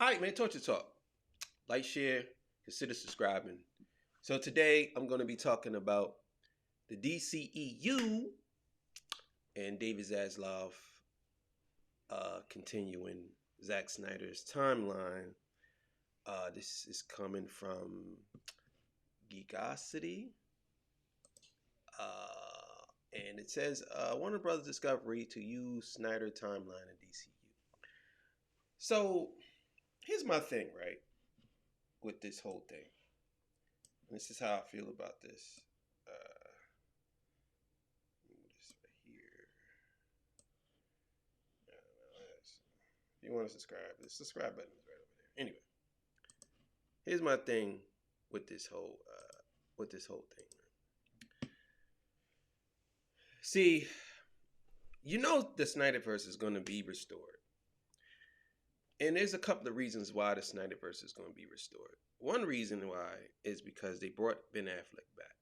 All right, man, Torture Talk. Like, share, consider subscribing. So today I'm going to be talking about the DCEU and David Zaslav continuing Zack Snyder's timeline. This is coming from Geekosity. And it says Warner Brothers Discovery to use Snyder timeline in DCU. So here's my thing, right, with this whole thing. And this is how I feel about this. Move this right here. If you want to subscribe, the subscribe button is right over there. Anyway, here's my thing with this whole thing. See, you know the Snyderverse is going to be restored. And there's a couple of reasons why the Snyderverse is going to be restored. One reason why is because they brought Ben Affleck back.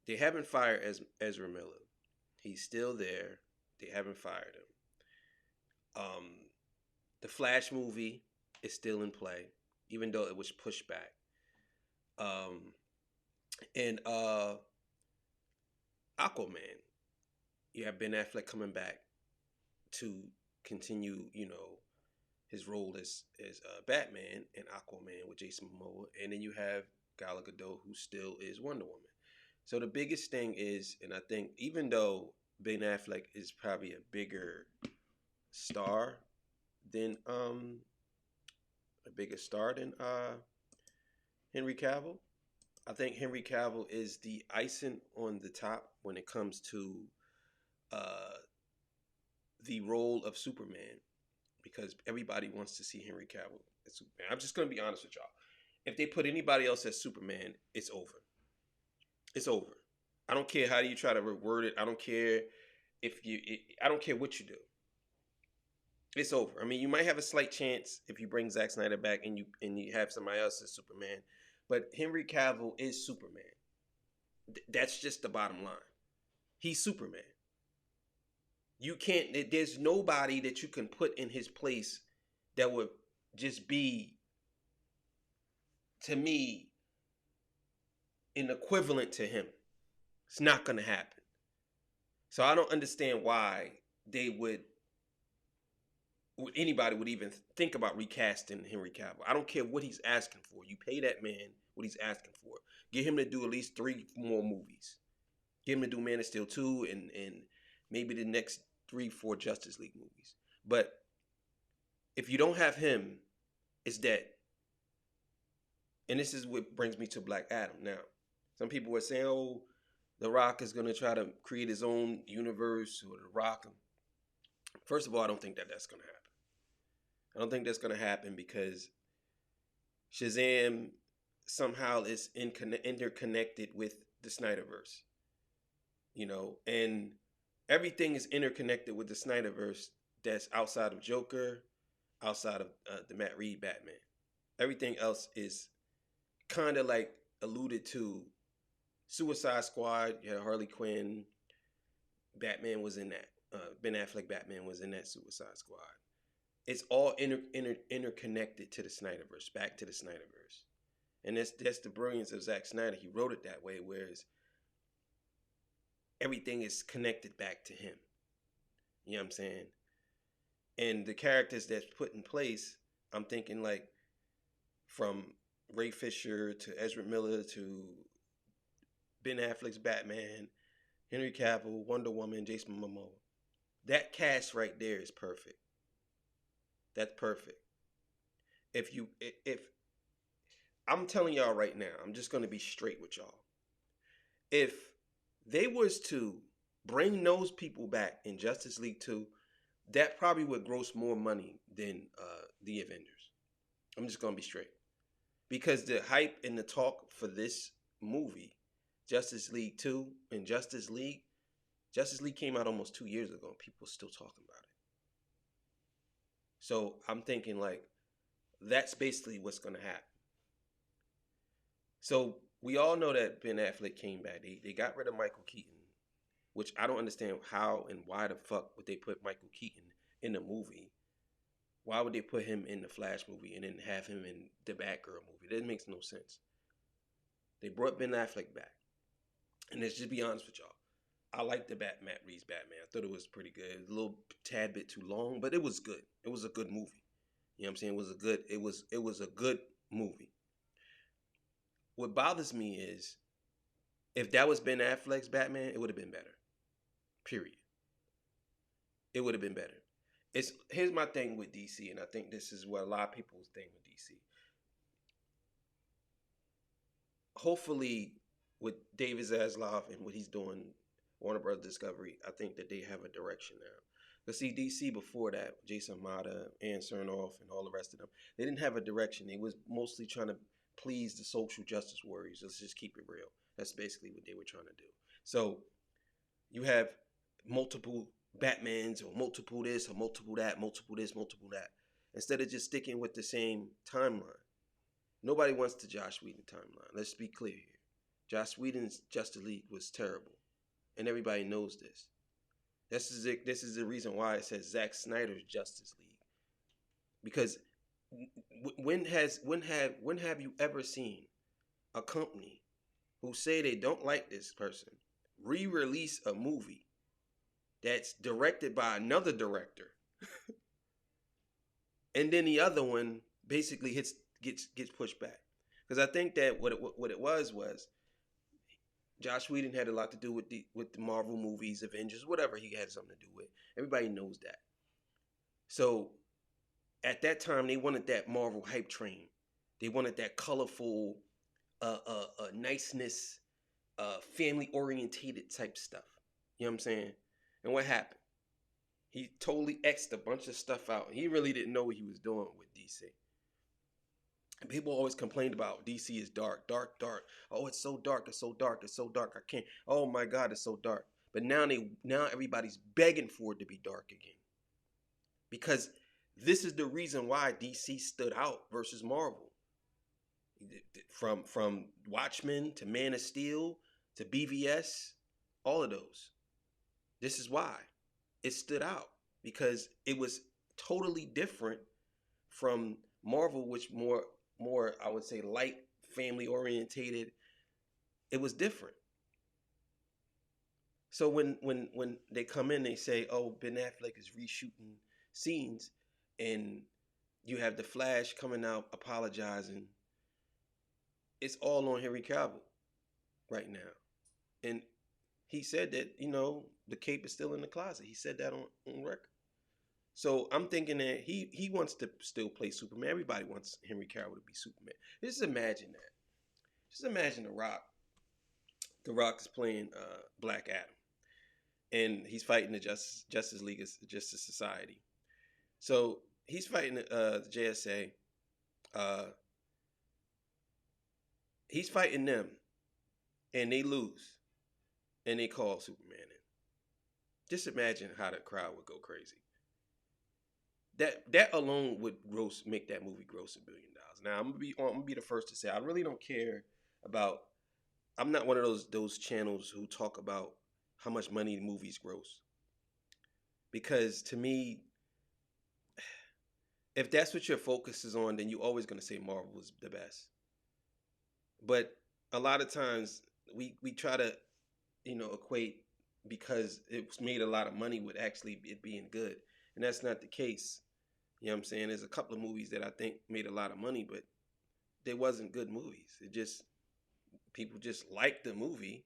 They haven't fired Ezra Miller. He's still there. They haven't fired him. The Flash movie is still in play, even though it was pushed back. And Aquaman, you have Ben Affleck coming back to continue, his role as Batman and Aquaman with Jason Momoa, and then you have Gal Gadot, who still is Wonder Woman. So the biggest thing is, and I think even though Ben Affleck is probably a bigger star than Henry Cavill, I think Henry Cavill is the icing on the top when it comes to the role of Superman, because everybody wants to see Henry Cavill as Superman. I'm just going to be honest with y'all. If they put anybody else as Superman, it's over. It's over. I don't care how you try to reword it. I don't care I don't care what you do. It's over. I mean, you might have a slight chance if you bring Zack Snyder back and you have somebody else as Superman, but Henry Cavill is Superman. That's just the bottom line. He's Superman. You can't, there's nobody that you can put in his place that would just be, to me, an equivalent to him. It's not going to happen. So I don't understand why anybody would even think about recasting Henry Cavill. I don't care what he's asking for. You pay that man what he's asking for. Get him to do at least 3 more movies. Get him to do Man of Steel 2 and maybe the next 3-4 Justice League movies. But if you don't have him, it's dead. And this is what brings me to Black Adam. Now, some people were saying, oh, The Rock is going to try to create his own universe, or The Rock. First of all, I don't think that's going to happen. I don't think that's going to happen because Shazam somehow is interconnected with the Snyderverse. And everything is interconnected with the Snyderverse that's outside of Joker, outside of the Matt Reeves Batman. Everything else is kind of like alluded to. Suicide Squad, you had Harley Quinn, Batman was in that. Ben Affleck Batman was in that Suicide Squad. It's all interconnected to the Snyderverse, back to the Snyderverse. And that's the brilliance of Zack Snyder. He wrote it that way, whereas everything is connected back to him. You know what I'm saying? And the characters that's put in place, I'm thinking like from Ray Fisher to Ezra Miller to Ben Affleck's Batman, Henry Cavill, Wonder Woman, Jason Momoa. That cast right there is perfect. That's perfect. If I'm telling y'all right now, I'm just going to be straight with y'all. If they was to bring those people back in Justice League 2, that probably would gross more money than the Avengers. I'm just going to be straight. Because the hype and the talk for this movie, Justice League 2 and Justice League came out almost 2 years ago and people are still talking about it. So I'm thinking like, that's basically what's going to happen. So we all know that Ben Affleck came back. They got rid of Michael Keaton, which I don't understand how and why the fuck would they put Michael Keaton in the movie Why would they put him in the Flash movie and then have him in the Batgirl movie? That makes no sense. They brought Ben Affleck back. And let's just be honest with y'all. I liked the Matt Reeves Batman. I thought it was pretty good. It was a little tad bit too long, but it was good. It was a good movie. You know what I'm saying? It was a good movie. What bothers me is if that was Ben Affleck's Batman, it would have been better. Period. It would have been better. Here's my thing with DC, and I think this is what a lot of people's thing with DC. Hopefully, with David Zaslav and what he's doing, Warner Bros. Discovery, I think that they have a direction now. But see, DC before that, Jason Momoa, Ann Chernoff, and all the rest of them, they didn't have a direction. They was mostly trying to please the social justice warriors. Let's just keep it real. That's basically what they were trying to do. So you have multiple Batmans or multiple this or multiple that, multiple this, multiple that. Instead of just sticking with the same timeline. Nobody wants the Joss Whedon timeline. Let's be clear here. Joss Whedon's Justice League was terrible. And everybody knows this. This is the reason why it says Zack Snyder's Justice League. Because when have you ever seen a company who say they don't like this person re-release a movie that's directed by another director, and then the other one basically gets pushed back? Because I think that what it was Joss Whedon had a lot to do with the Marvel movies, Avengers, whatever he had something to do with. Everybody knows that. So at that time, they wanted that Marvel hype train. They wanted that colorful, niceness, family orientated type stuff. You know what I'm saying? And what happened? He totally X'd a bunch of stuff out. He really didn't know what he was doing with DC. And people always complained about DC is dark, dark, dark. Oh, it's so dark, it's so dark, it's so dark. I can't. Oh my God, it's so dark. But now everybody's begging for it to be dark again. Because this is the reason why DC stood out versus Marvel. From Watchmen to Man of Steel to BVS, all of those. This is why it stood out. Because it was totally different from Marvel, which more I would say light, family orientated. It was different. So when they come in, they say, "Oh, Ben Affleck is reshooting scenes," and you have the Flash coming out apologizing. It's all on Henry Cavill right now, and he said that the cape is still in the closet. He said that on record. So I'm thinking that he wants to still play Superman. Everybody wants Henry Cavill to be Superman. Just imagine that. Just imagine The Rock. The Rock is playing Black Adam, and he's fighting the Justice League, Justice Society. So he's fighting the JSA. He's fighting them, and they lose, and they call Superman in. Just imagine how the crowd would go crazy. That alone would make that movie gross $1 billion. Now I'm gonna be the first to say I really don't care about. I'm not one of those channels who talk about how much money movies gross. Because to me, if that's what your focus is on, then you're always gonna say Marvel is the best. But a lot of times we try to equate because it's made a lot of money with actually it being good, and that's not the case. You know what I'm saying? There's a couple of movies that I think made a lot of money, but they wasn't good movies. People just liked the movie,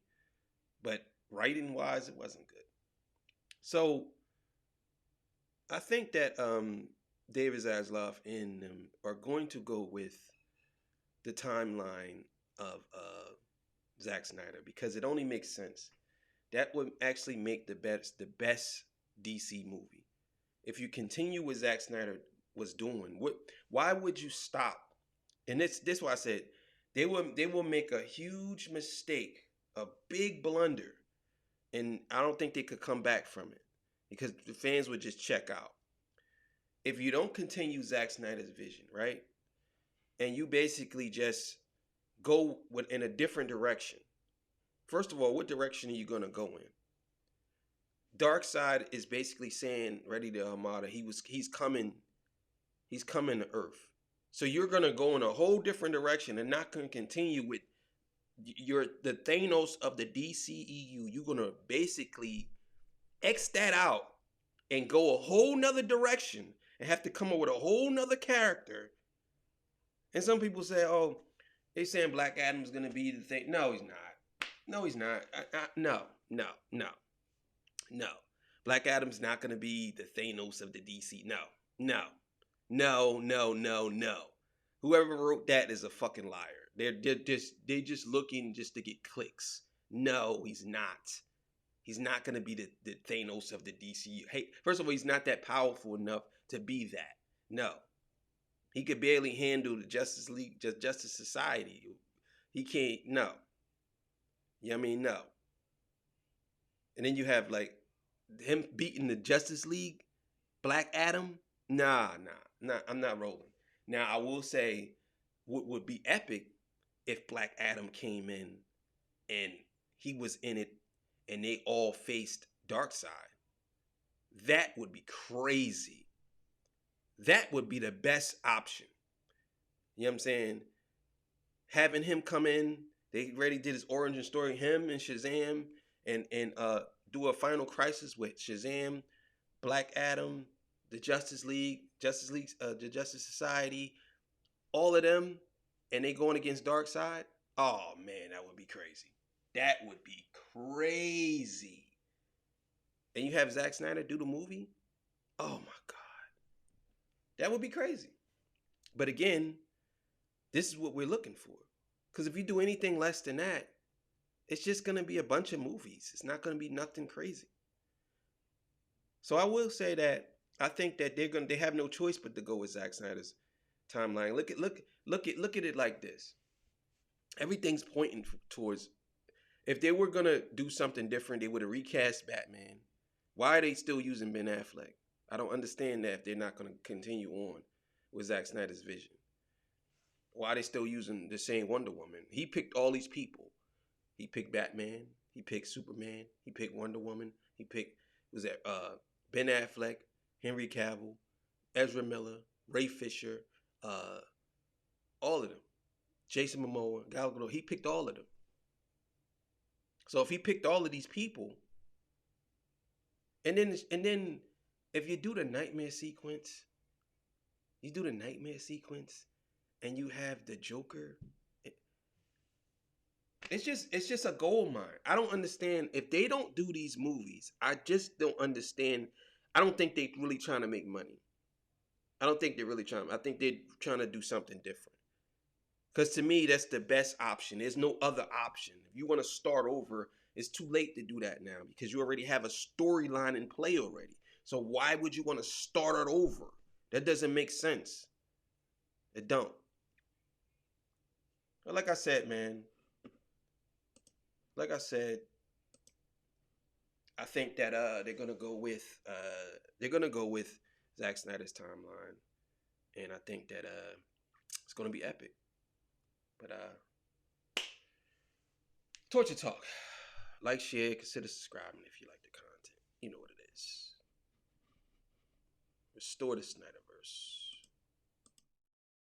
but writing wise, it wasn't good. So I think that David Zaslav and them are going to go with the timeline of Zack Snyder because it only makes sense. That would actually make the best DC movie. If you continue what Zack Snyder was doing, why would you stop? And this why I said they will make a huge mistake, a big blunder, and I don't think they could come back from it because the fans would just check out. If you don't continue Zack Snyder's vision, right, and you basically just go in a different direction. First of all, what direction are you going to go in? Darkseid is basically saying, ready to Armada, he's coming He's coming to Earth. So you're gonna go in a whole different direction and not gonna continue with the Thanos of the DCEU. You're gonna basically X that out and go a whole nother direction and have to come up with a whole nother character. And some people say, oh, they saying Black Adam's gonna be the thing. No, he's not. No, he's not. No. Black Adam's not gonna be the Thanos of the DC. No. Whoever wrote that is a fucking liar. They're just looking just to get clicks. No, he's not. He's not gonna be the Thanos of the DCU. Hey, first of all, he's not that powerful enough to be that. No. He could barely handle the Justice League, Justice Society. He can't, no. You know what I mean? No. And then you have like him beating the Justice League, Black Adam. Nah, I'm not rolling. Now, I will say what would be epic if Black Adam came in and he was in it and they all faced Darkseid. That would be crazy. That would be the best option. You know what I'm saying? Having him come in, they already did his origin story, him and Shazam, and do a final crisis with Shazam, Black Adam, the Justice League, the Justice Society, all of them, and they going against Darkseid. Oh man, that would be crazy. That would be crazy. And you have Zack Snyder do the movie? Oh my God. That would be crazy. But again, this is what we're looking for. Because if you do anything less than that, it's just going to be a bunch of movies. It's not going to be nothing crazy. So I will say that I think that they have no choice but to go with Zack Snyder's timeline. Look at it like this. Everything's pointing towards, if they were going to do something different, they would have recast Batman. Why are they still using Ben Affleck? I don't understand that if they're not going to continue on with Zack Snyder's vision. Why are they still using the same Wonder Woman? He picked all these people. He picked Batman. He picked Superman. He picked Wonder Woman. He picked, Ben Affleck, Henry Cavill, Ezra Miller, Ray Fisher, all of them. Jason Momoa, Gal Gadot. He picked all of them. So if he picked all of these people, and then if you do the nightmare sequence, and you have the Joker, it's just a gold mine. I don't understand. If they don't do these movies, I just don't understand. I don't think they're really trying to make money. I don't think they're really trying. I think they're trying to do something different. Because to me, that's the best option. There's no other option. If you want to start over, it's too late to do that now because you already have a storyline in play already. So why would you want to start it over? That doesn't make sense. It don't. But like I said, man. Like I said, I think that they're gonna go with Zack Snyder's timeline, and I think that it's gonna be epic. But Torture Talk, like, share, consider subscribing if you like the content. You know what it is. Restore the Snyderverse.